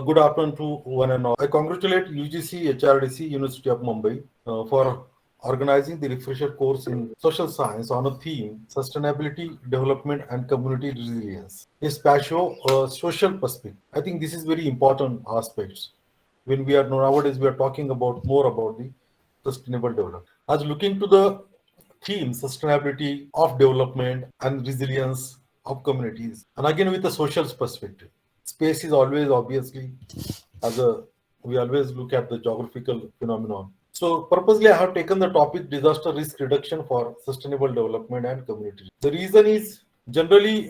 Good afternoon to one and all. I congratulate UGC HRDC University of Mumbai for organizing the refresher course in social science on a theme sustainability, development, and community resilience. A spatio social perspective. I think this is very important aspects when we are nowadays we are talking about more about the sustainable development. As looking to the theme sustainability of development and resilience of communities, and again with a social perspective. Space is always obviously as a we always look at the geographical phenomenon. So purposely I have taken the topic disaster risk reduction for sustainable development and community. The reason is generally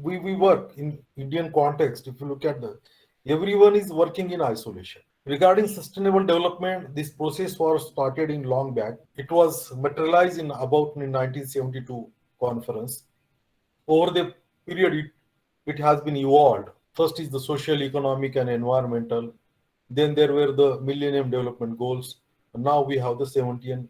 we work in Indian context. If you look at the everyone is working in isolation. Regarding sustainable development, this process was started in long back. It was materialized in about in 1972 conference. Over the period, it has been evolved. First is the social, economic, and environmental. Then there were the Millennium Development Goals. And now we have the 17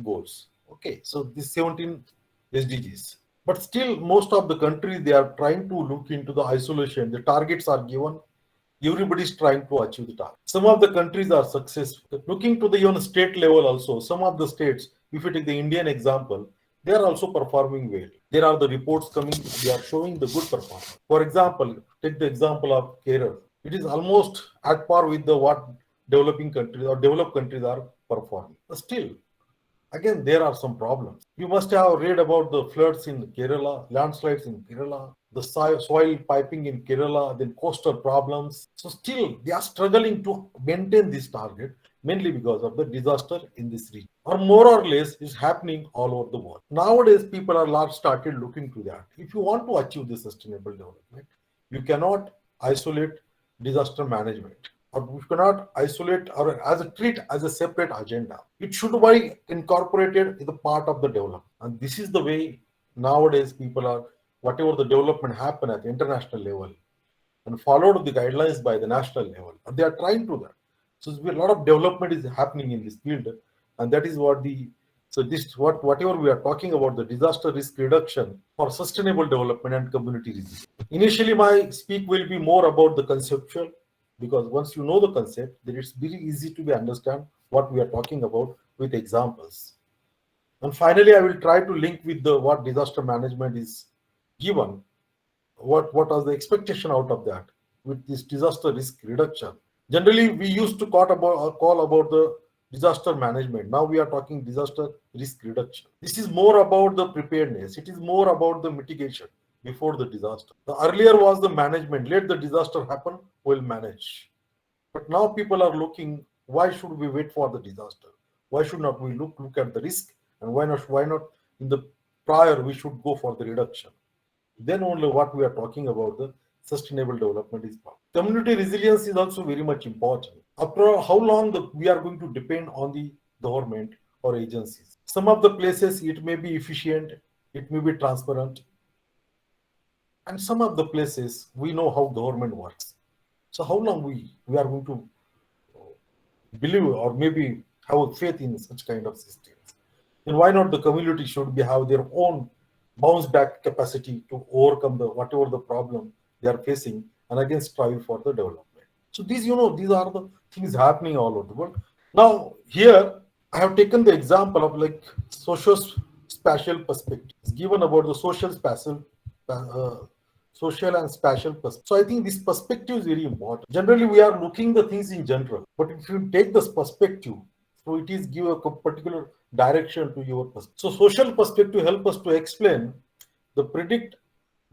goals. Okay, so these 17 SDGs. But still, most of the countries they are trying to look into the isolation. The targets are given. Everybody is trying to achieve the target. Some of the countries are successful. Looking to the even state level also, some of the states, if you take the Indian example, they are also performing well. There are the reports coming, they are showing the good performance. For example, take the example of Kerala. It is almost at par with the what developing countries or developed countries are performing. But still, again, there are some problems. You must have read about the floods in Kerala, landslides in Kerala, the soil piping in Kerala, then coastal problems. So still, they are struggling to maintain this target, mainly because of the disaster in this region, or more or less is happening all over the world. Nowadays, people are large started looking to that. If you want to achieve the sustainable development, you cannot isolate disaster management, or we cannot isolate or as a treat as a separate agenda. It should be incorporated in the part of the development. And this is the way nowadays people are, whatever the development happen at the international level and followed the guidelines by the national level. And they are trying to that. So a lot of development is happening in this field. And that is what the so this whatever we are talking about the disaster risk reduction for sustainable development and community resilience. Initially, my speak will be more about the conceptual because once you know the concept, then it's very easy to be understand what we are talking about with examples. And finally, I will try to link with the what disaster management is given, what was the expectation out of that with this disaster risk reduction. Generally, we used to call about the disaster management. Now we are talking disaster risk reduction. This is more about the preparedness. It is more about the mitigation before the disaster. The earlier was the management. Let the disaster happen, we'll manage. But now people are looking, why should we wait for the disaster? Why should not we look at the risk? And why not in the prior we should go for the reduction? Then only what we are talking about the sustainable development is possible. Community resilience is also very much important. After all, how long we are going to depend on the government or agencies? Some of the places it may be efficient, it may be transparent, and some of the places we know how government works. So how long we are going to believe or maybe have faith in such kind of systems? Then why not the community should be have their own bounce back capacity to overcome the whatever the problem they are facing and again strive for the development. So these are the things happening all over the world. Now here I have taken the example of like social spatial perspective. It's given about the uh, social and spatial perspective. So I think this perspective is very important. Generally, we are looking the things in general, but if you take this perspective, so it is give a particular direction to your perspective. So social perspective help us to explain the predict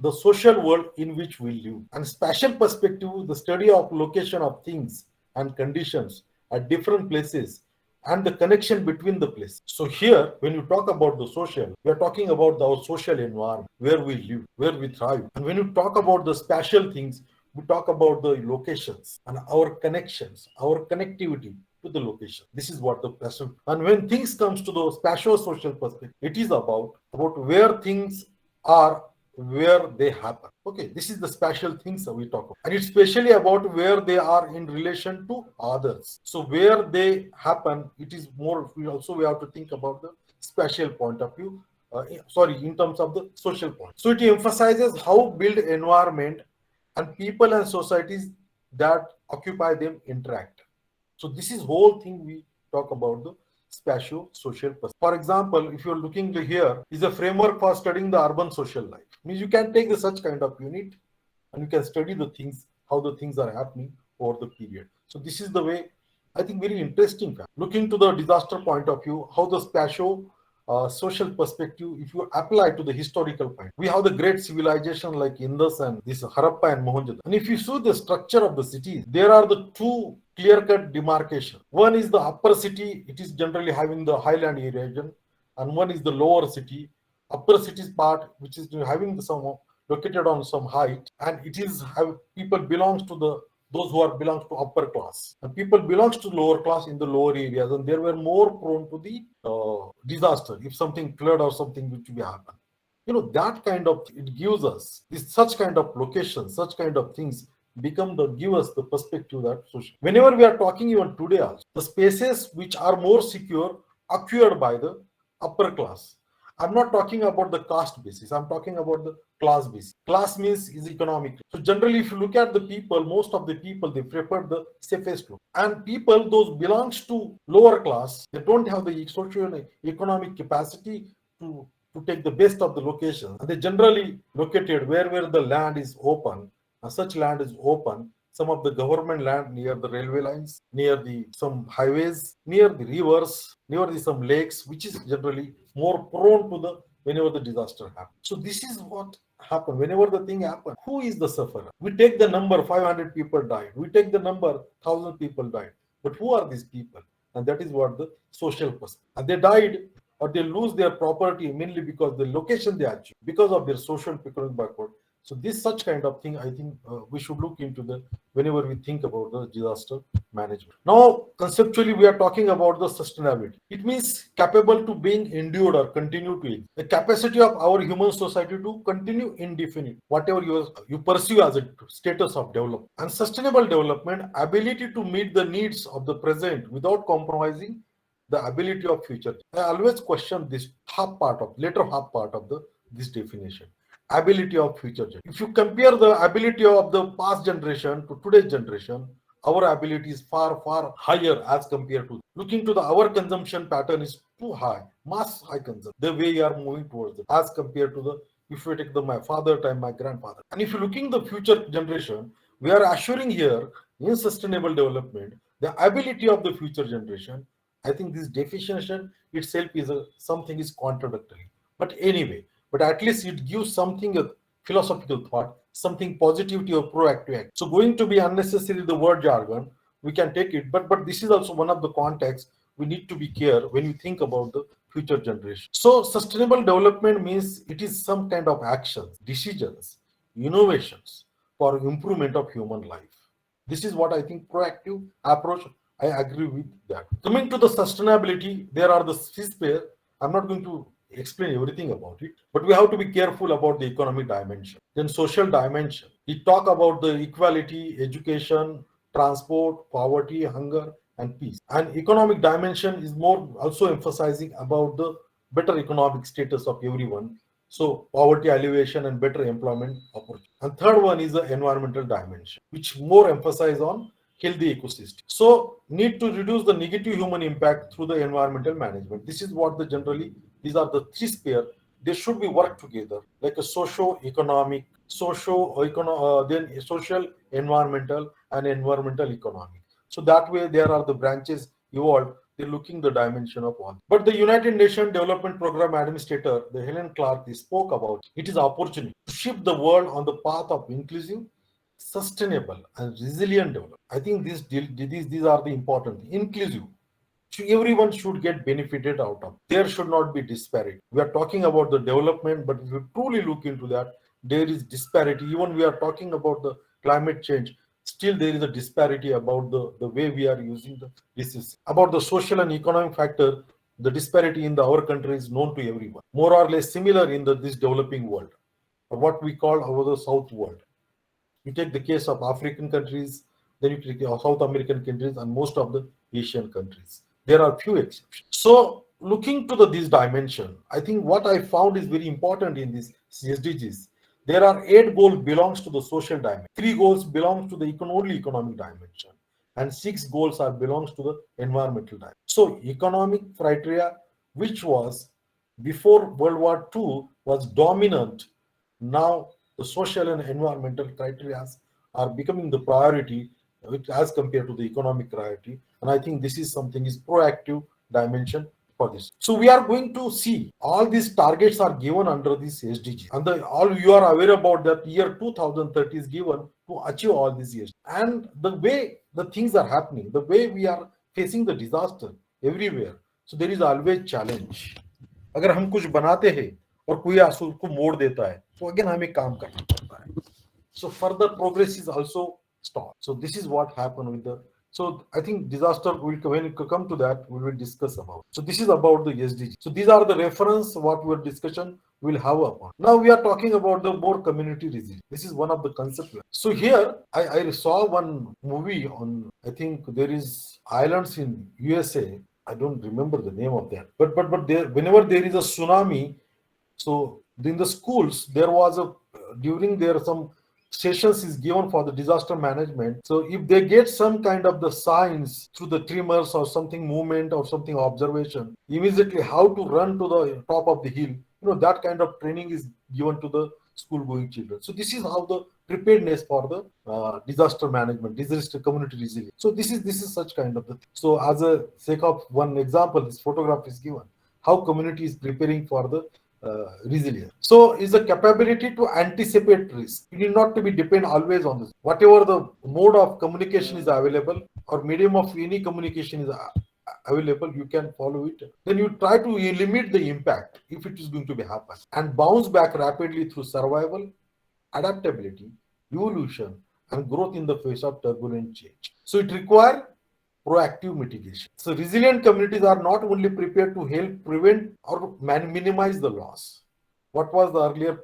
the social world in which we live. And spatial perspective, the study of location of things and conditions at different places and the connection between the places. So here, when you talk about the social, we are talking about our social environment, where we live, where we thrive. And when you talk about the spatial things, we talk about the locations and our connections, our connectivity to the location. This is what the spatial. And when things comes to the spatial social perspective, it is about where things are where they happen. Okay, this is the special things that we talk about. And it's especially about where they are in relation to others. So where they happen, it is more, we have to think about the special point of view. In terms of the social point. So it emphasizes how build environment and people and societies that occupy them, interact. So this is whole thing we talk about the spatio-social perspective. For example, if you're looking to here, is a framework for studying the urban social life. Means you can take the such kind of unit and you can study the things, how the things are happening over the period. So this is the way, I think, very interesting fact. Looking to the disaster point of view, how the spatio social perspective, if you apply to the historical point, we have the great civilization like Indus and this Harappa and Mohenjo-daro. And if you see the structure of the cities, there are the two clear-cut demarcation. One is the upper city; it is generally having the highland region, and one is the lower city. Upper cities part, which is having some located on some height, and it is have people belongs to the those who are belongs to upper class, and people belongs to lower class in the lower areas, and they were more prone to the disaster if something flood or something which will happen. That kind of, it gives us this such kind of locations, such kind of things become the give us the perspective that social. Whenever we are talking even today also, the spaces which are more secure acquired by the upper class. I'm not talking about the caste basis. I'm talking about the class basis. Class means is economic. So generally, if you look at the people, most of the people they prefer the safest route. And people those belongs to lower class, they don't have the socio-economic capacity to take the best of the location. And they generally located where the land is open. And such land is open. Some of the government land near the railway lines, near the some highways, near the rivers, near the some lakes, which is generally more prone to the whenever the disaster happens. So this is what happened. Whenever the thing happens, who is the sufferer? We take the number 500 people died. We take the number 1,000 people died. But who are these people? And that is what the social perspective. And they died or they lose their property mainly because the location they achieve, because of their social economic backward. So this such kind of thing, I think we should look into the whenever we think about the disaster management. Now, conceptually, we are talking about the sustainability. It means capable to being endured or continue to exist. The capacity of our human society to continue indefinite, whatever you pursue as a status of development. And sustainable development, ability to meet the needs of the present without compromising the ability of future. I always question this later half part of this definition. Ability of future generation. If you compare the ability of the past generation to today's generation, our ability is far higher as compared to looking to our consumption pattern is too high, mass high consumption. The way we are moving towards it as compared to the if you take my father time, my grandfather. And if you're looking the future generation, we are assuring here in sustainable development the ability of the future generation. I think this definition itself is something is contradictory. But anyway, but at least it gives something a philosophical thought, something positivity or proactive act. So going to be unnecessarily the word jargon, we can take it, but this is also one of the contexts we need to be care when you think about the future generation. So sustainable development means it is some kind of actions, decisions, innovations for improvement of human life. This is what I think proactive approach. I agree with that. Coming to the sustainability, there are the sphere. I'm not going to explain everything about it, but we have to be careful about the economic dimension. Then social dimension. We talk about the equality, education, transport, poverty, hunger, and peace. And economic dimension is more also emphasizing about the better economic status of everyone. So poverty alleviation and better employment opportunity. And third one is the environmental dimension, which more emphasize on healthy ecosystem. So need to reduce the negative human impact through the environmental management. This is what these are the three sphere. They should be work together like a socio-economic, then social, environmental, and environmental economic. So that way there are the branches evolved. They're looking the dimension of all. But the United Nations Development Program Administrator, the Helen Clark, he spoke about it is opportunity to shift the world on the path of inclusive, sustainable, and resilient development. I think these are the important inclusive. So everyone should get benefited out of. There should not be disparity. We are talking about the development, but if you truly look into that, there is disparity. Even we are talking about the climate change, still there is a disparity about the way we are using the resources. About the social and economic factor, the disparity in our country is known to everyone. More or less similar in this developing world, or what we call our the South world. You take the case of African countries, then you take the South American countries, and most of the Asian countries. There are few exceptions. So, looking to this dimension, I think what I found is very important in these SDGs. There are 8 goals belongs to the social dimension. 3 goals belongs to the only economic dimension, and 6 goals are belongs to the environmental dimension. So economic criteria, which was before World War II was dominant, now the social and environmental criteria are becoming the priority as compared to the economic priority. And I think this is something is proactive dimension for this. So we are going to see all these targets are given under this SDG, and all you are aware about that year 2030 is given to achieve all these years. And the way the things are happening, the way we are facing the disaster everywhere, so there is always challenge. अगर हम कुछ बनाते हैं और कोई उसको मोड़ देता है तो अगेन हमें काम करना पड़ता है. So further progress is also stopped. So this is what happened with the. So I think disaster will, when it come to that, we will discuss about. So this is about the SDG. So these are the reference what our discussion will have upon. Now we are talking about the more community resilience. This is one of the concepts. So here I saw one movie on. I think there is islands in USA. I don't remember the name of that. But there, whenever there is a tsunami, so in the schools there was a during there some sessions is given for the disaster management. So if they get some kind of the signs through the tremors or something movement or something observation, immediately how to run to the top of the hill, that kind of training is given to the school going children. So this is how the preparedness for the disaster management, disaster community resilience. So this is such kind of the thing. So as a sake of one example, this photograph is given how community is preparing for the resilience. So is the capability to anticipate risk. You need not to be depend always on this. Whatever the mode of communication is available or medium of any communication is available, you can follow it. Then you try to limit the impact if it is going to be happen and bounce back rapidly through survival, adaptability, evolution, and growth in the face of turbulent change. So it requires proactive mitigation. So resilient communities are not only prepared to help prevent or minimize the loss. What was the earlier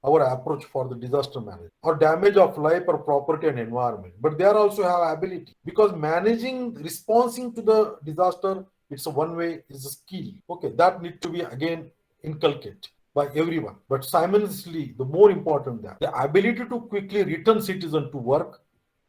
our approach for the disaster management or damage of life or property and environment, but they are also have ability because managing responding to the disaster, it's a one way is a skill. Okay, that need to be again inculcated by everyone. But simultaneously, the more important that the ability to quickly return citizen to work,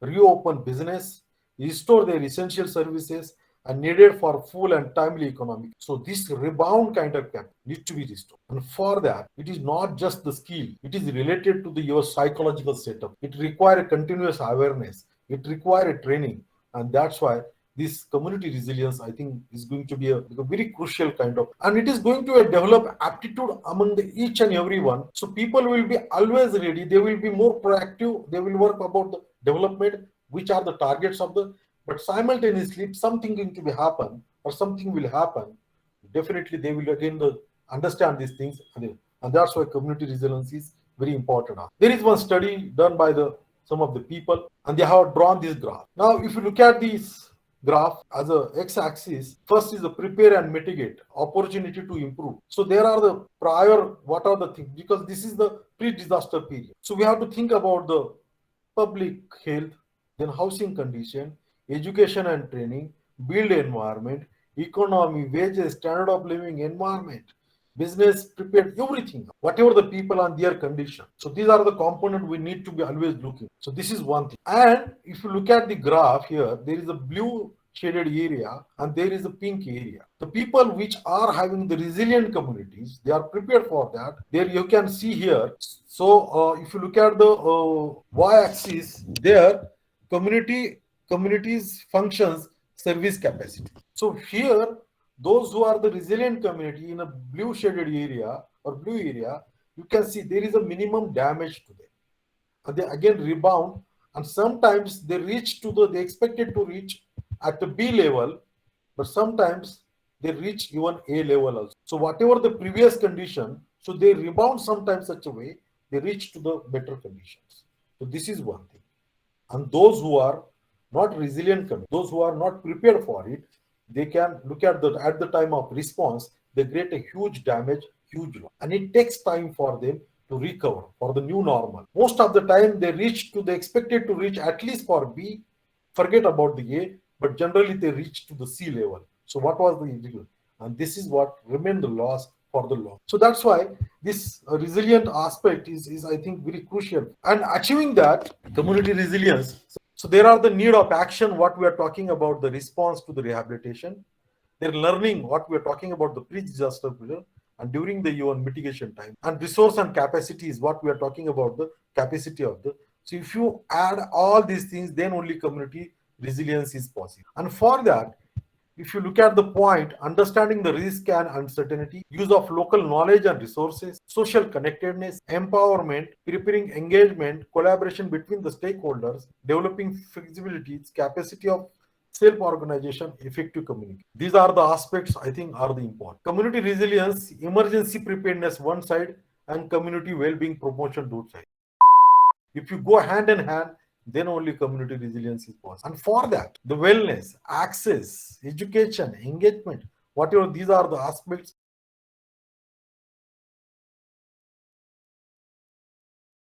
reopen business, restore their essential services and needed for full and timely economic. So this rebound kind of cap needs to be restored. And for that, it is not just the skill, it is related to your psychological setup. It requires continuous awareness. It requires training. And that's why this community resilience, I think, is going to be a very crucial kind of, and it is going to develop aptitude among each and everyone. So people will be always ready. They will be more proactive. They will work about the development, which are the targets of the, but simultaneously, if something going to be happen or something will happen, definitely they will again understand these things, and that's why community resilience is very important. There is one study done by some of the people, and they have drawn this graph. Now, if you look at this graph as a x-axis, first is the prepare and mitigate, opportunity to improve. So there are the prior, what are the things, because this is the pre-disaster period. So we have to think about the public health, then housing condition, education and training, build environment, economy, wages, standard of living, environment, business prepared, everything, whatever the people on their condition. So these are the components we need to be always looking. So this is one thing. And if you look at the graph here, there is a blue shaded area and there is a pink area. The people which are having the resilient communities, they are prepared for that. There you can see here. So if you look at the y-axis, there communities functions service capacity. So here those who are the resilient community in a blue shaded area or blue area, you can see there is a minimum damage to them, and they again rebound, and sometimes they reach to they expected to reach at the B level, but sometimes they reach even A level also. So whatever the previous condition, so they rebound sometimes such a way they reach to the better conditions. So this is one thing. And those who are not resilient, those who are not prepared for it, they can look at the time of response, they create a huge damage, huge loss, and it takes time for them to recover for the new normal. Most of the time they expected to reach at least for B, forget about the A, but generally they reach to the C level. So what was the illegal? And this is what remained the loss for the long. So that's why this resilient aspect is I think very crucial. And achieving that community resilience. So there are the need of action, what we are talking about, the response to the rehabilitation. They're learning what we are talking about, the pre-disaster period and during the even mitigation time. And resource and capacity is what we are talking about, the capacity of the. So if you add all these things, then only community resilience is possible. And for that, if you look at the point, understanding the risk and uncertainty, use of local knowledge and resources, social connectedness, empowerment, preparing engagement, collaboration between the stakeholders, developing flexibilities, capacity of self-organization, effective communication. These are the aspects I think are the important. Community resilience, emergency preparedness one side, and community well-being promotion two side. If you go hand in hand, then only community resilience is possible. And for that, the wellness, access, education, engagement, whatever these are the aspects